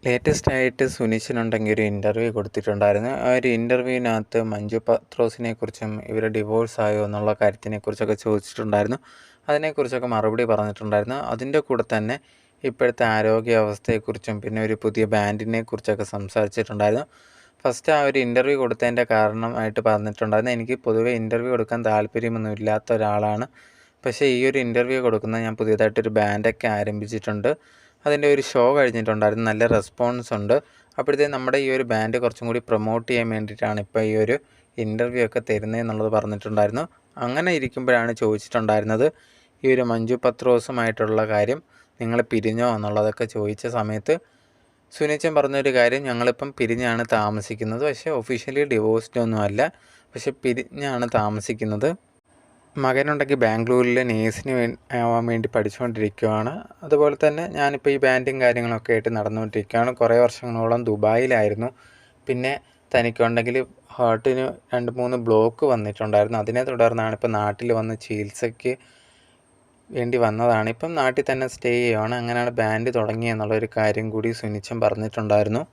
Latest ആയിട്ട് സുനിഷിനുണ്ടെങ്കിൽ ഒരു interview കൊടുത്തിട്ടുണ്ടായിരുന്നു. ആ ഒരു ഇൻ്റർവ്യൂവിനകത്ത് മഞ്ജു പത്രോസിനെക്കുറിച്ചും ഇവർ ഡിവോഴ്സ് ആയോ എന്നുള്ള കാര്യത്തിനെക്കുറിച്ചൊക്കെ ചോദിച്ചിട്ടുണ്ടായിരുന്നു. അതിനെക്കുറിച്ചൊക്കെ മറുപടി പറഞ്ഞിട്ടുണ്ടായിരുന്നു. അതിൻ്റെ കൂടെ തന്നെ ഇപ്പോഴത്തെ ആരോഗ്യാവസ്ഥയെക്കുറിച്ചും പിന്നെ ഒരു പുതിയ ബാൻഡിനെ കുറിച്ചൊക്കെ സംസാരിച്ചിട്ടുണ്ടായിരുന്നു. ഫസ്റ്റ് ആ ഒരു ഇൻ്റർവ്യൂ കൊടുത്തതിൻ്റെ കാരണമായിട്ട് പറഞ്ഞിട്ടുണ്ടായിരുന്നു, എനിക്ക് പൊതുവേ ഇൻ്റർവ്യൂ കൊടുക്കാൻ താല്പര്യമൊന്നും ഇല്ലാത്ത ഒരാളാണ്. പക്ഷേ ഈ ഒരു ഇൻ്റർവ്യൂ കൊടുക്കുന്ന ഞാൻ പുതിയതായിട്ടൊരു ബാൻഡൊക്കെ ആരംഭിച്ചിട്ടുണ്ട്. അതിൻ്റെ ഒരു ഷോ കഴിഞ്ഞിട്ടുണ്ടായിരുന്നു, നല്ല റെസ്പോൺസ് ഉണ്ട്. അപ്പോഴത്തേക്കും നമ്മുടെ ഈ ഒരു ബാൻഡ് കുറച്ചും കൂടി പ്രൊമോട്ട് ചെയ്യാൻ വേണ്ടിയിട്ടാണ് ഇപ്പോൾ ഈ ഒരു ഇൻ്റർവ്യൂ ഒക്കെ തരുന്നതെന്നുള്ളത് പറഞ്ഞിട്ടുണ്ടായിരുന്നു. അങ്ങനെ ഇരിക്കുമ്പോഴാണ് ചോദിച്ചിട്ടുണ്ടായിരുന്നത്, ഈ ഒരു മഞ്ജു പത്രോസുമായിട്ടുള്ള കാര്യം നിങ്ങൾ പിരിഞ്ഞോ എന്നുള്ളതൊക്കെ ചോദിച്ച സമയത്ത് സുനിച്ചൻ പറഞ്ഞൊരു കാര്യം, ഞങ്ങളിപ്പം പിരിഞ്ഞാണ് താമസിക്കുന്നത്, പക്ഷേ ഒഫീഷ്യലി ഡിവോഴ്സ്ഡ് ഒന്നും അല്ല, പക്ഷെ പിരിഞ്ഞാണ് താമസിക്കുന്നത്. മകനുണ്ടെങ്കിൽ ബാംഗ്ലൂരിൽ നേഴ്സിന് ആവാൻ വേണ്ടി പഠിച്ചുകൊണ്ടിരിക്കുകയാണ്. അതുപോലെ തന്നെ ഞാനിപ്പോൾ ഈ ബാൻഡും കാര്യങ്ങളൊക്കെ ആയിട്ട് നടന്നുകൊണ്ടിരിക്കുകയാണ്. കുറേ വർഷങ്ങളോളം ദുബായിലായിരുന്നു. പിന്നെ തനിക്കുണ്ടെങ്കിൽ ഹാർട്ടിന് 2-3 ബ്ലോക്ക് വന്നിട്ടുണ്ടായിരുന്നു. അതിനെ തുടർന്നാണ് ഇപ്പോൾ നാട്ടിൽ വന്ന് ചികിത്സയ്ക്ക് വേണ്ടി വന്നതാണ്. ഇപ്പം നാട്ടിൽ തന്നെ സ്റ്റേ ചെയ്യുകയാണ്. അങ്ങനെയാണ് ബാൻഡ് തുടങ്ങിയെന്നുള്ളൊരു കാര്യം കൂടി സുനിച്ചൻ പറഞ്ഞിട്ടുണ്ടായിരുന്നു.